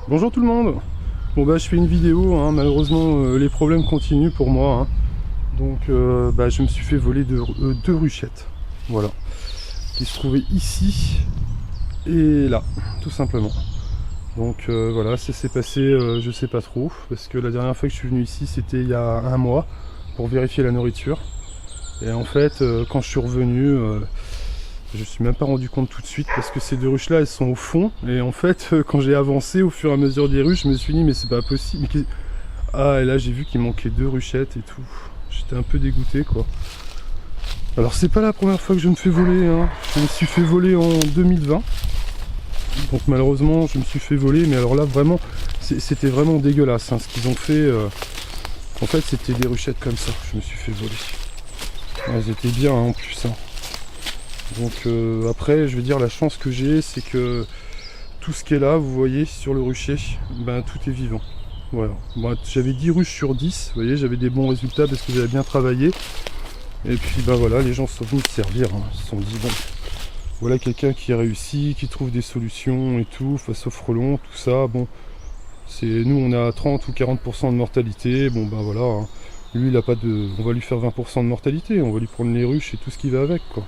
Bonjour tout le monde. Bon bah je fais une vidéo, hein. Malheureusement les problèmes continuent pour moi, hein. Donc je me suis fait voler deux ruchettes. Voilà. Qui se trouvaient ici et là, tout simplement. Donc voilà, ça s'est passé je sais pas trop, parce que la dernière fois que je suis venu ici c'était il y a un mois pour vérifier la nourriture. Et en fait quand je suis revenu, je me suis même pas rendu compte tout de suite parce que ces deux ruches là elles sont au fond. Et en fait quand j'ai avancé au fur et à mesure des ruches, je me suis dit mais c'est pas possible. Ah, et là j'ai vu qu'il manquait deux ruchettes et tout. J'étais un peu dégoûté quoi. Alors c'est pas la première fois que je me fais voler, hein. Je me suis fait voler en 2020. Donc malheureusement je me suis fait voler, mais alors là vraiment c'était vraiment dégueulasse, hein, ce qu'ils ont fait. En fait c'était des ruchettes comme ça que je me suis fait voler. Elles étaient bien, hein, en plus, hein. Donc après je veux dire la chance que j'ai c'est que tout ce qui est là vous voyez sur le rucher, ben tout est vivant. Voilà. Bon, j'avais 10 ruches sur 10, vous voyez, j'avais des bons résultats parce que j'avais bien travaillé. Et puis bah voilà, les gens sont venus se servir, hein. Ils se sont dit bon, voilà quelqu'un qui a réussi, qui trouve des solutions et tout, face au frelon, tout ça. Bon, nous on a 30 ou 40% de mortalité, bon bah voilà, hein. Lui il a pas de. On va lui faire 20% de mortalité, on va lui prendre les ruches et tout ce qui va avec quoi.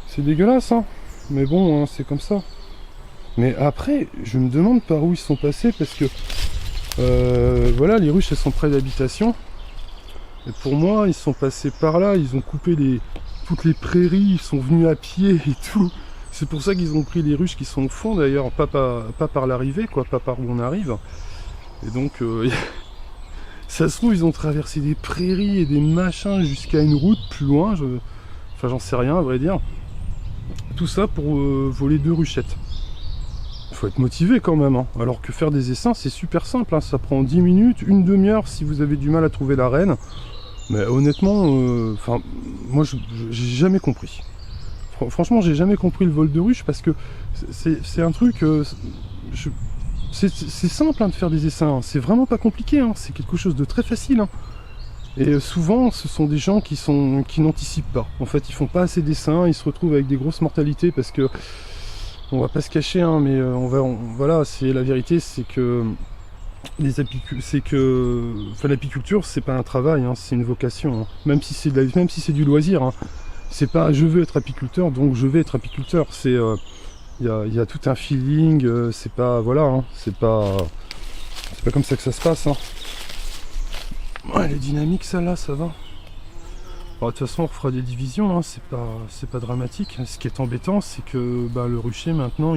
C'est dégueulasse, hein. Mais bon, hein, c'est comme ça. Mais après, je me demande par où ils sont passés parce que voilà, les ruches elles sont près d'habitation. Et pour moi, ils sont passés par là, ils ont coupé toutes les prairies, ils sont venus à pied et tout. C'est pour ça qu'ils ont pris les ruches qui sont au fond d'ailleurs, pas par l'arrivée, quoi, pas par où on arrive. Et donc, ça se trouve, ils ont traversé des prairies et des machins jusqu'à une route plus loin, enfin j'en sais rien à vrai dire. Tout ça pour voler deux ruchettes. Faut être motivé quand même, hein. Alors que faire des essaims c'est super simple, hein. Ça prend 10 minutes, une demi-heure si vous avez du mal à trouver la reine. Mais honnêtement, moi j'ai jamais compris. Franchement j'ai jamais compris le vol de ruche parce que c'est un truc, c'est simple, hein, de faire des essaims, hein. C'est vraiment pas compliqué, hein. C'est quelque chose de très facile, hein. Et souvent ce sont des gens qui n'anticipent pas. En fait ils font pas assez d'essaims, ils se retrouvent avec des grosses mortalités parce que on va pas se cacher, hein, mais voilà, c'est la vérité, c'est que l'apiculture, c'est pas un travail, hein, c'est une vocation, hein. Même si c'est du loisir, hein. C'est pas je veux être apiculteur, donc je vais être apiculteur. Il y a tout un feeling, c'est pas voilà, hein, c'est pas comme ça que ça se passe, hein. Ouais, elle est dynamique celle-là, ça va. Alors, de toute façon, on refera des divisions, hein, c'est pas dramatique. Ce qui est embêtant, c'est que le rucher maintenant,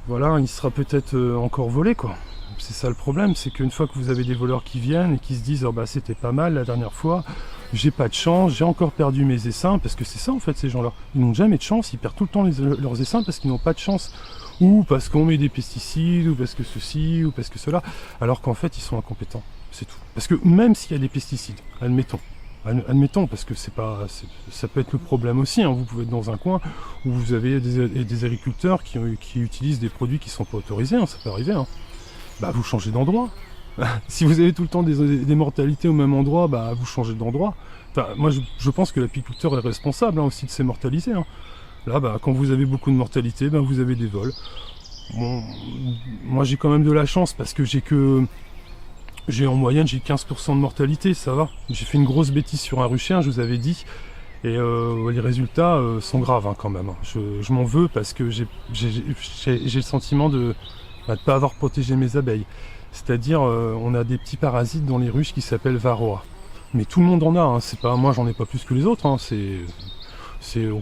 voilà, il sera peut-être encore volé, quoi. C'est ça le problème, c'est qu'une fois que vous avez des voleurs qui viennent et qui se disent oh c'était pas mal la dernière fois, j'ai pas de chance, j'ai encore perdu mes essaims, parce que c'est ça en fait ces gens-là. Ils n'ont jamais de chance, ils perdent tout le temps leurs essaims parce qu'ils n'ont pas de chance. Ou parce qu'on met des pesticides, ou parce que ceci, ou parce que cela, alors qu'en fait ils sont incompétents, c'est tout. Parce que même s'il y a des pesticides, admettons, parce que ça peut être le problème aussi, hein. Vous pouvez être dans un coin où vous avez des agriculteurs qui utilisent des produits qui sont pas autorisés, hein, ça peut arriver, hein. Vous changez d'endroit. Si vous avez tout le temps des mortalités au même endroit, vous changez d'endroit. Enfin, moi je pense que l'apiculteur est responsable, hein, aussi de ces mortalités, hein. Là, quand vous avez beaucoup de mortalité, vous avez des vols. Bon, moi j'ai quand même de la chance parce que en moyenne j'ai 15% de mortalité, ça va. J'ai fait une grosse bêtise sur un rucher, hein, je vous avais dit. Et les résultats sont graves, hein, quand même, hein. Je m'en veux parce que j'ai le sentiment de ne pas avoir protégé mes abeilles. C'est-à-dire, on a des petits parasites dans les ruches qui s'appellent varroa. Mais tout le monde en a, hein. C'est pas, moi j'en ai pas plus que les autres, hein.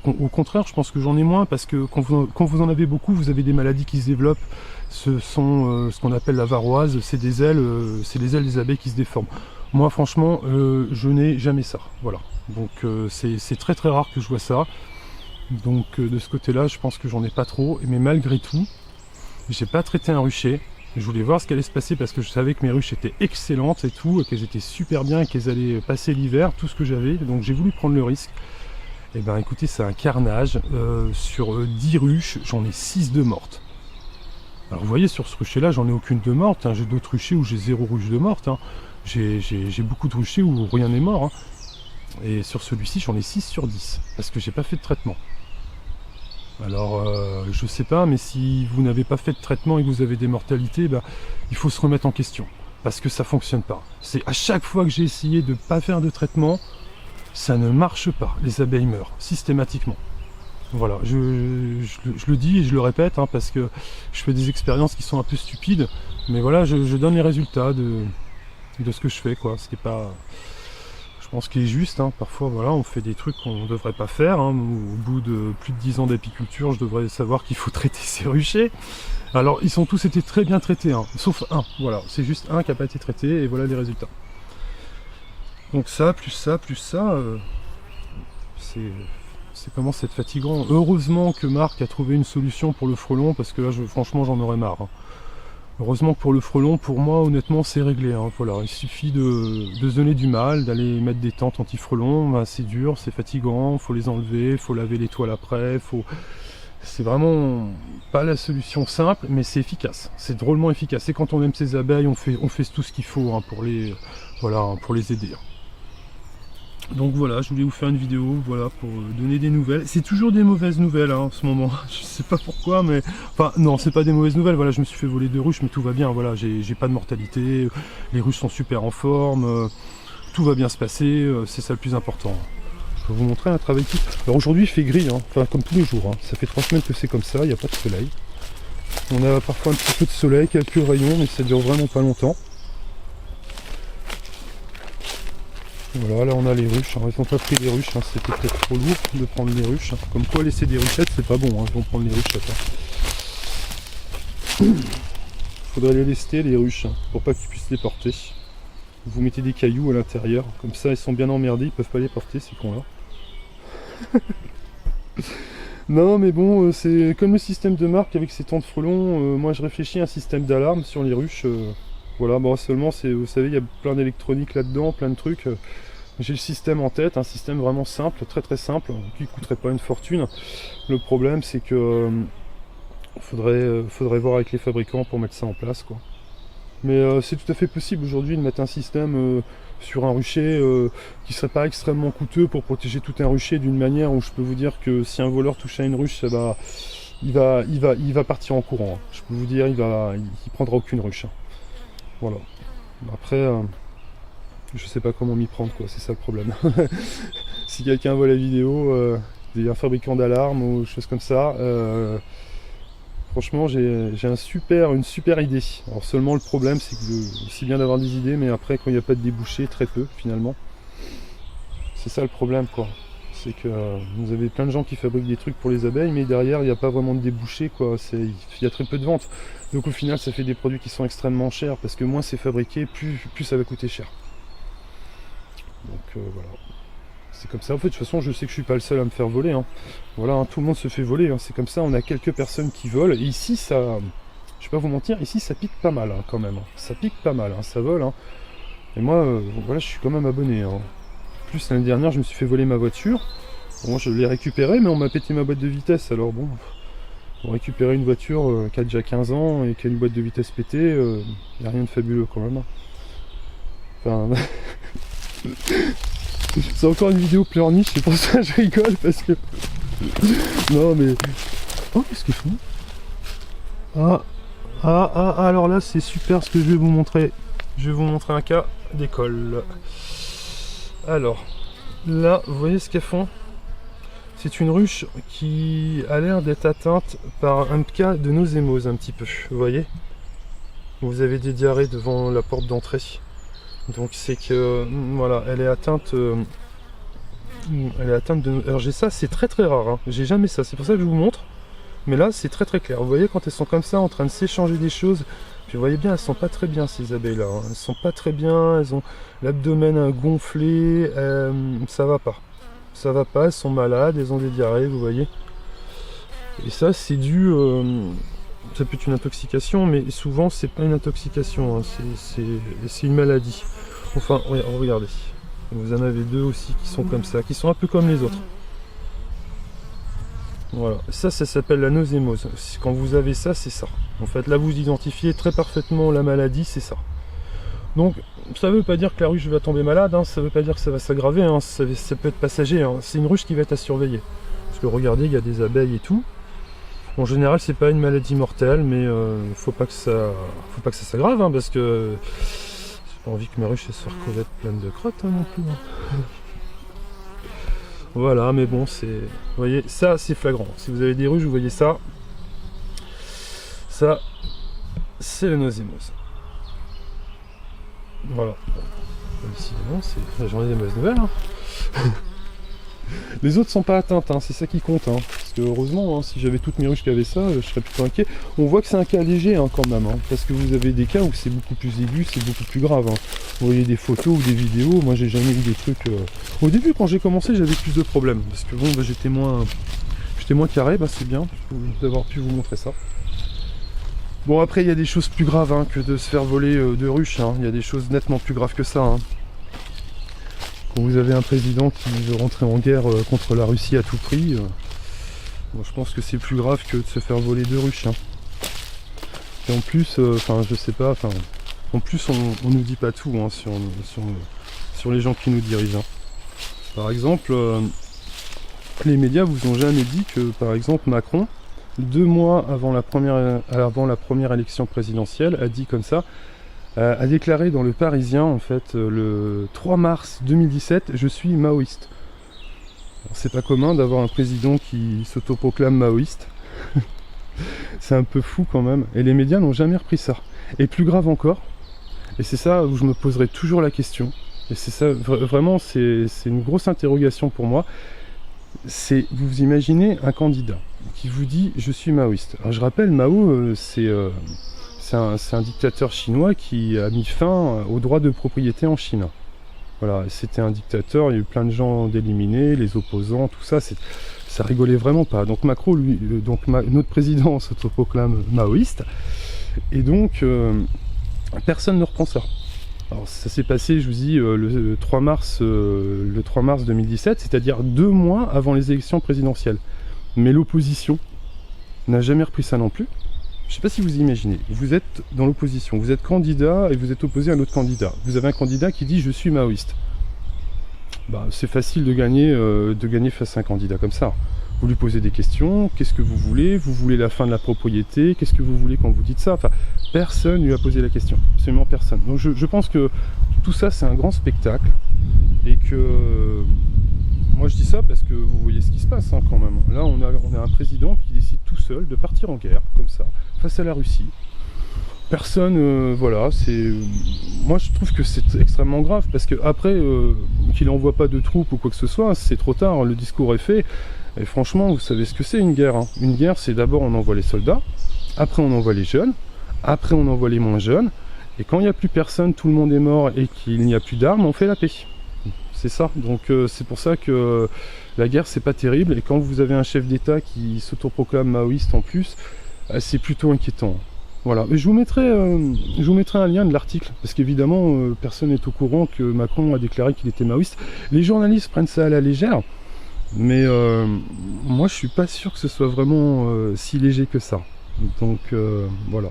Au contraire, je pense que j'en ai moins parce que quand vous en avez beaucoup, vous avez des maladies qui se développent. Ce sont ce qu'on appelle la varroise, c'est les ailes des abeilles qui se déforment. Moi franchement, je n'ai jamais ça, voilà. Donc c'est très très rare que je vois ça. Donc de ce côté-là, je pense que j'en ai pas trop. Mais malgré tout, j'ai pas traité un rucher. Je voulais voir ce qui allait se passer parce que je savais que mes ruches étaient excellentes et tout, qu'elles étaient super bien et qu'elles allaient passer l'hiver, tout ce que j'avais. Donc j'ai voulu prendre le risque. Et écoutez, c'est un carnage. Sur 10 ruches, j'en ai 6 de mortes. Alors vous voyez, sur ce rucher-là, j'en ai aucune de morte, hein. J'ai d'autres ruchers où j'ai 0 ruche de morte, hein. J'ai beaucoup de ruchers où rien n'est mort, hein. Et sur celui-ci, j'en ai 6 sur 10, parce que j'ai pas fait de traitement. Alors, je sais pas, mais si vous n'avez pas fait de traitement et que vous avez des mortalités, bah, il faut se remettre en question. Parce que ça fonctionne pas. C'est à chaque fois que j'ai essayé de pas faire de traitement, ça ne marche pas. Les abeilles meurent, systématiquement. Voilà, je le dis et je le répète, hein, parce que je fais des expériences qui sont un peu stupides, mais voilà, je donne les résultats de ce que je fais, quoi. Ce qui est pas... Je pense qu'il est juste, hein. Parfois voilà, on fait des trucs qu'on ne devrait pas faire, hein. Au bout de plus de 10 ans d'apiculture, je devrais savoir qu'il faut traiter ces ruchers. Alors ils ont tous été très bien traités, hein. Sauf un, voilà, c'est juste un qui n'a pas été traité et voilà les résultats. Donc ça, c'est commence à être fatigant. Heureusement que Marc a trouvé une solution pour le frelon, parce que là franchement j'en aurais marre, hein. Heureusement que pour le frelon, pour moi, honnêtement, c'est réglé, hein. Voilà, il suffit de se donner du mal, d'aller mettre des tentes anti-frelons. Bah, c'est dur, c'est fatigant, faut les enlever, faut laver les toiles après, c'est vraiment pas la solution simple, mais c'est efficace. C'est drôlement efficace. Et quand on aime ses abeilles, on fait tout ce qu'il faut, hein, pour les aider. Donc voilà, je voulais vous faire une vidéo, voilà, pour donner des nouvelles. C'est toujours des mauvaises nouvelles, hein, en ce moment. Je sais pas pourquoi, mais... Enfin, non, c'est pas des mauvaises nouvelles. Voilà, je me suis fait voler 2 ruches, mais tout va bien. Voilà, j'ai pas de mortalité. Les ruches sont super en forme. Tout va bien se passer. C'est ça le plus important. Je vais vous montrer un travail type. Alors aujourd'hui, il fait gris, hein, enfin, comme tous les jours, hein. Ça fait 3 semaines que c'est comme ça, il n'y a pas de soleil. On a parfois un petit peu de soleil, quelques rayons, mais ça dure vraiment pas longtemps. Voilà, là on a les ruches, hein. Ils n'ont pas pris les ruches, hein. C'était peut-être trop lourd de prendre les ruches, hein. Comme quoi laisser des ruchettes c'est pas bon, hein. Ils vont prendre les ruchettes, hein. Faudrait les lester les ruches, hein, pour pas qu'ils puissent les porter. Vous mettez des cailloux à l'intérieur, comme ça ils sont bien emmerdés, ils peuvent pas les porter ces cons là. Non mais bon, c'est comme le système de Marc avec ses tentes frelons, moi je réfléchis à un système d'alarme sur les ruches. Voilà, bon seulement, vous savez, il y a plein d'électronique là-dedans, plein de trucs. J'ai le système en tête, un système vraiment simple, très très simple, qui ne coûterait pas une fortune. Le problème c'est que faudrait voir avec les fabricants pour mettre ça en place, quoi. Mais c'est tout à fait possible aujourd'hui de mettre un système sur un rucher qui serait pas extrêmement coûteux pour protéger tout un rucher d'une manière où je peux vous dire que si un voleur touche à une ruche, il va partir en courant, hein. Je peux vous dire, il prendra aucune ruche, hein. Voilà. Après, je sais pas comment m'y prendre, quoi. C'est ça le problème. Si quelqu'un voit la vidéo, un fabricant d'alarme ou choses comme ça, franchement, j'ai une super idée. Alors seulement le problème, c'est que c'est bien d'avoir des idées, mais après, quand il n'y a pas de débouché, très peu finalement. C'est ça le problème, quoi. C'est que vous avez plein de gens qui fabriquent des trucs pour les abeilles, mais derrière, il n'y a pas vraiment de débouché, quoi. Il y a très peu de ventes. Donc au final, ça fait des produits qui sont extrêmement chers, parce que moins c'est fabriqué, plus ça va coûter cher. Donc voilà. C'est comme ça. En fait, de toute façon, je sais que je suis pas le seul à me faire voler, hein. Voilà, hein, tout le monde se fait voler, hein. C'est comme ça, on a quelques personnes qui volent. Et ici, ça... Je vais pas vous mentir, ici, ça pique pas mal, hein, quand même. Ça pique pas mal, hein, ça vole, hein. Et moi, voilà, je suis quand même abonné, hein. En plus, l'année dernière, je me suis fait voler ma voiture. Bon, je l'ai récupérée, mais on m'a pété ma boîte de vitesse. Alors bon, pour récupérer une voiture qui a déjà 15 ans et qui a une boîte de vitesse pétée, il n'y a rien de fabuleux quand même. Enfin... C'est encore une vidéo pleurniche, c'est pour ça que je rigole, parce que... Non mais... Oh, qu'est-ce qu'ils font? Alors là, c'est super ce que je vais vous montrer. Je vais vous montrer un cas d'école. Alors, là, vous voyez ce qu'elles font? C'est une ruche qui a l'air d'être atteinte par un cas de nosémose un petit peu, vous voyez? Vous avez des diarrhées devant la porte d'entrée. Donc c'est que, voilà, elle est atteinte de... Alors j'ai ça, c'est très très rare, hein. J'ai jamais ça, c'est pour ça que je vous montre. Mais là, c'est très très clair. Vous voyez, quand elles sont comme ça, en train de s'échanger des choses, puis vous voyez bien, elles sont pas très bien, ces abeilles-là, hein. Elles sont pas très bien, elles ont l'abdomen gonflé, ça va pas. Ça va pas, elles sont malades, elles ont des diarrhées, vous voyez. Et ça, c'est dû... ça peut être une intoxication, mais souvent, c'est pas une intoxication, hein. C'est une maladie. Enfin, regardez. Vous en avez 2 aussi qui sont comme ça, qui sont un peu comme les autres. Voilà, ça s'appelle la nosémose. Quand vous avez ça, c'est ça. En fait, là, vous identifiez très parfaitement la maladie, c'est ça. Donc, ça ne veut pas dire que la ruche va tomber malade, hein. Ça ne veut pas dire que ça va s'aggraver, hein. Ça peut être passager, hein. C'est une ruche qui va être à surveiller. Parce que regardez, il y a des abeilles et tout. En général, c'est pas une maladie mortelle, mais faut pas que ça s'aggrave, hein, parce que j'ai pas envie que ma ruche elle soit recouverte pleine de crottes hein, non plus. Hein. Voilà, mais bon, c'est, vous voyez, ça c'est flagrant. Si vous avez des ruches, vous voyez ça, c'est la nosémose. Voilà. Décidément, c'est la journée des mauvaises nouvelles. Hein. Les autres sont pas atteintes, hein, c'est ça qui compte. Hein. Parce que heureusement, hein, si j'avais toutes mes ruches qui avaient ça, je serais plutôt inquiet. On voit que c'est un cas léger hein, quand même, hein, parce que vous avez des cas où c'est beaucoup plus aigu, c'est beaucoup plus grave. Hein. Vous voyez des photos ou des vidéos, moi j'ai jamais eu des trucs... Au début, quand j'ai commencé, j'avais plus de problèmes, parce que bon, bah, j'étais moins carré, bah, c'est bien d'avoir pu vous montrer ça. Bon, après, il y a des choses plus graves hein, que de se faire voler de ruches. Hein. Il y a des choses nettement plus graves que ça. Hein. Quand vous avez un président qui veut rentrer en guerre contre la Russie à tout prix, bon, je pense que c'est plus grave que de se faire voler de ruches. Hein. Et en plus, je sais pas, en plus, on nous dit pas tout hein, sur les gens qui nous dirigent. Hein. Par exemple, les médias vous ont jamais dit que, par exemple, Macron, 2 mois avant la première élection présidentielle, a dit comme ça, a déclaré dans Le Parisien, en fait, le 3 mars 2017, je suis maoïste. C'est pas commun d'avoir un président qui s'autoproclame maoïste. C'est un peu fou quand même. Et les médias n'ont jamais repris ça. Et plus grave encore, et c'est ça où je me poserai toujours la question, et c'est ça, vraiment, c'est une grosse interrogation pour moi, c'est, vous imaginez un candidat qui vous dit je suis maoïste. Alors je rappelle, Mao, c'est un dictateur chinois qui a mis fin au droit de propriété en Chine. Voilà, c'était un dictateur, il y a eu plein de gens d'éliminés, les opposants, tout ça, ça rigolait vraiment pas. Donc Macron, lui, notre président s'autoproclame maoïste, et donc personne ne reprend ça. Alors ça s'est passé, je vous dis, le 3 mars 2017, c'est-à-dire 2 mois avant les élections présidentielles. Mais l'opposition n'a jamais repris ça non plus. Je ne sais pas si vous imaginez, vous êtes dans l'opposition, vous êtes candidat et vous êtes opposé à un autre candidat. Vous avez un candidat qui dit « je suis maoïste ». Bah, c'est facile de gagner face à un candidat comme ça. Vous lui posez des questions, qu'est-ce que vous voulez la fin de la propriété, qu'est-ce que vous voulez quand vous dites ça, enfin, personne ne lui a posé la question, absolument personne. Donc je pense que tout ça c'est un grand spectacle, et que, moi je dis ça parce que vous voyez ce qui se passe hein, quand même. Là on a un président qui décide tout seul de partir en guerre, comme ça, face à la Russie. Personne, voilà, moi je trouve que c'est extrêmement grave, parce que après, qu'il n'envoie pas de troupes ou quoi que ce soit, c'est trop tard, le discours est fait. Et franchement, vous savez ce que c'est une guerre. Hein. Une guerre, c'est d'abord on envoie les soldats, après on envoie les jeunes, après on envoie les moins jeunes, et quand il n'y a plus personne, tout le monde est mort et qu'il n'y a plus d'armes, on fait la paix. C'est ça. Donc c'est pour ça que la guerre, c'est pas terrible. Et quand vous avez un chef d'État qui s'autoproclame maoïste en plus, c'est plutôt inquiétant. Voilà. Et je vous mettrai un lien de l'article, parce qu'évidemment, personne n'est au courant que Macron a déclaré qu'il était maoïste. Les journalistes prennent ça à la légère. Mais moi je suis pas sûr que ce soit vraiment si léger que ça. Donc voilà.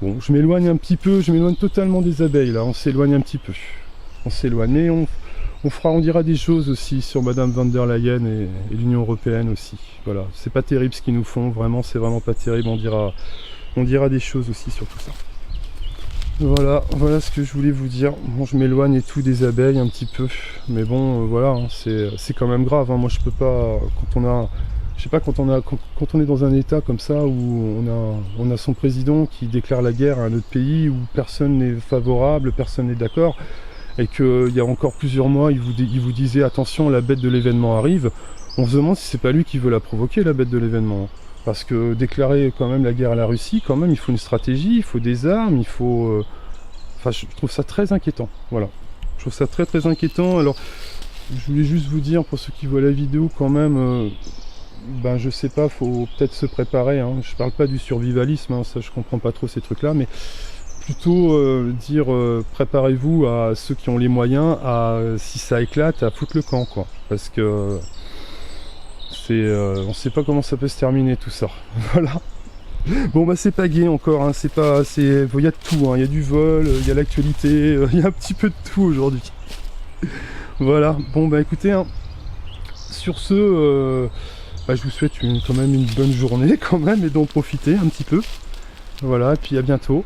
Bon, je m'éloigne un petit peu, je m'éloigne totalement des abeilles là, on s'éloigne un petit peu. On s'éloigne, mais on dira des choses aussi sur Madame von der Leyen et l'Union Européenne aussi. Voilà, c'est pas terrible ce qu'ils nous font, vraiment, c'est vraiment pas terrible, on dira des choses aussi sur tout ça. Voilà ce que je voulais vous dire. Bon, je m'éloigne et tout des abeilles un petit peu, mais bon, voilà, hein, c'est quand même grave. Hein. Moi, je peux pas, quand on est dans un état comme ça où on a son président qui déclare la guerre à un autre pays où personne n'est favorable, personne n'est d'accord, et qu'il y a encore plusieurs mois, il vous disait attention, la bête de l'événement arrive. On se demande si c'est pas lui qui veut la provoquer, la bête de l'événement. Parce que déclarer quand même la guerre à la Russie, quand même, il faut une stratégie, il faut des armes, il faut... Enfin, je trouve ça très inquiétant, voilà. Je trouve ça très très inquiétant. Alors, je voulais juste vous dire, pour ceux qui voient la vidéo, quand même, je sais pas, faut peut-être se préparer, hein. Je parle pas du survivalisme, hein, ça je comprends pas trop ces trucs-là, mais plutôt dire, préparez-vous à ceux qui ont les moyens, si ça éclate, à foutre le camp, quoi. Parce que... on sait pas comment ça peut se terminer tout ça. Voilà. Bon bah c'est pas gai encore, hein. Il y a de tout, hein. Il y a du vol, il y a l'actualité, il y a un petit peu de tout aujourd'hui. Voilà. Bon bah écoutez, hein. Sur ce, bah, je vous souhaite quand même une bonne journée quand même, et d'en profiter un petit peu. Voilà, et puis à bientôt.